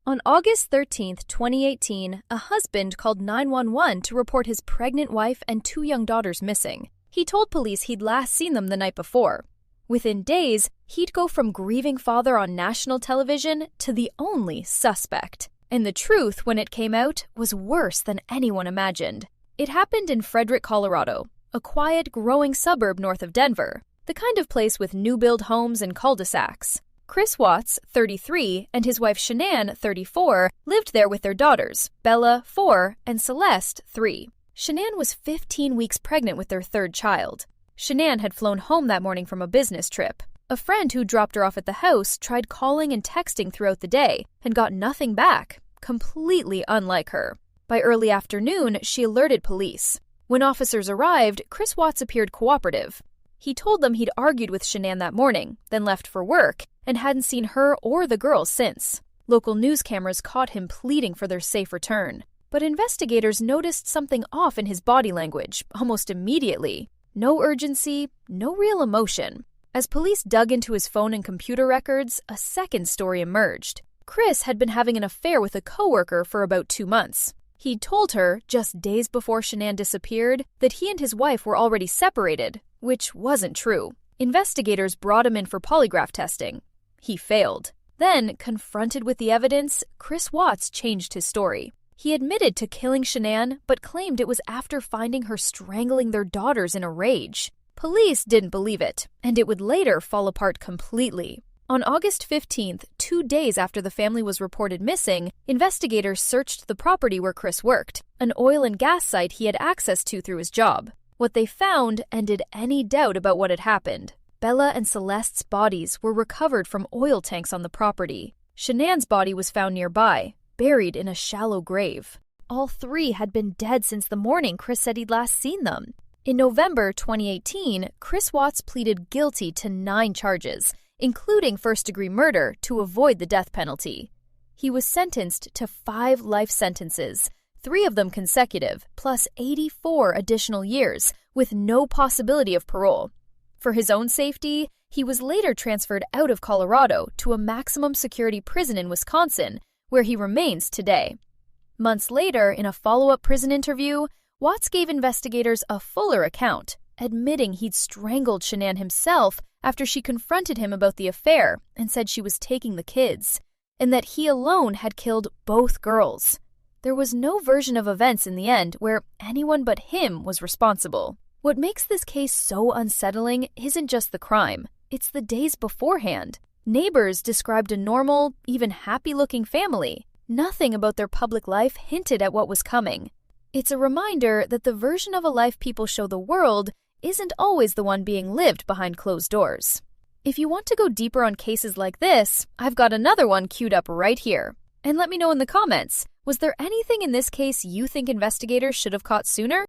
On August 13, 2018, a husband called 911 to report his pregnant wife and two young daughters missing. He told police he'd last seen them the night before. Within days, he'd go from grieving father on national television to the only suspect. And the truth, when it came out, was worse than anyone imagined. It happened in Frederick, Colorado, a quiet, growing suburb north of Denver, the kind of place with new-build homes and cul-de-sacs. Chris Watts, 33, and his wife Shanann, 34, lived there with their daughters, Bella, 4, and Celeste, 3. Shanann was 15 weeks pregnant with their third child. Shanann had flown home that morning from a business trip. A friend who dropped her off at the house tried calling and texting throughout the day and got nothing back, completely unlike her. By early afternoon, she alerted police. When officers arrived, Chris Watts appeared cooperative. He told them he'd argued with Shanann that morning, then left for work, and hadn't seen her or the girls since. Local news cameras caught him pleading for their safe return. But investigators noticed something off in his body language almost immediately. No urgency, no real emotion. As police dug into his phone and computer records, a second story emerged. Chris had been having an affair with a coworker for about 2 months. He'd told her, just days before Shanann disappeared, that he and his wife were already separated, which wasn't true. Investigators brought him in for polygraph testing. He failed. Then, confronted with the evidence, Chris Watts changed his story. He admitted to killing Shanann, but claimed it was after finding her strangling their daughters in a rage. Police didn't believe it, and it would later fall apart completely. On August 15th, 2 days after the family was reported missing, investigators searched the property where Chris worked, an oil and gas site he had access to through his job. What they found ended any doubt about what had happened. Bella and Celeste's bodies were recovered from oil tanks on the property. Shanann's body was found nearby, buried in a shallow grave. All three had been dead since the morning Chris said he'd last seen them. In November 2018, Chris Watts pleaded guilty to 9 charges, including first-degree murder, to avoid the death penalty. He was sentenced to 5 life sentences, 3 of them consecutive, plus 84 additional years, with no possibility of parole. For his own safety, he was later transferred out of Colorado to a maximum security prison in Wisconsin, where he remains today. Months later, in a follow-up prison interview, Watts gave investigators a fuller account, admitting he'd strangled Shanann himself after she confronted him about the affair and said she was taking the kids, and that he alone had killed both girls. There was no version of events in the end where anyone but him was responsible. What makes this case so unsettling isn't just the crime, it's the days beforehand. Neighbors described a normal, even happy-looking family. Nothing about their public life hinted at what was coming. It's a reminder that the version of a life people show the world isn't always the one being lived behind closed doors. If you want to go deeper on cases like this, I've got another one queued up right here. And let me know in the comments, was there anything in this case you think investigators should have caught sooner?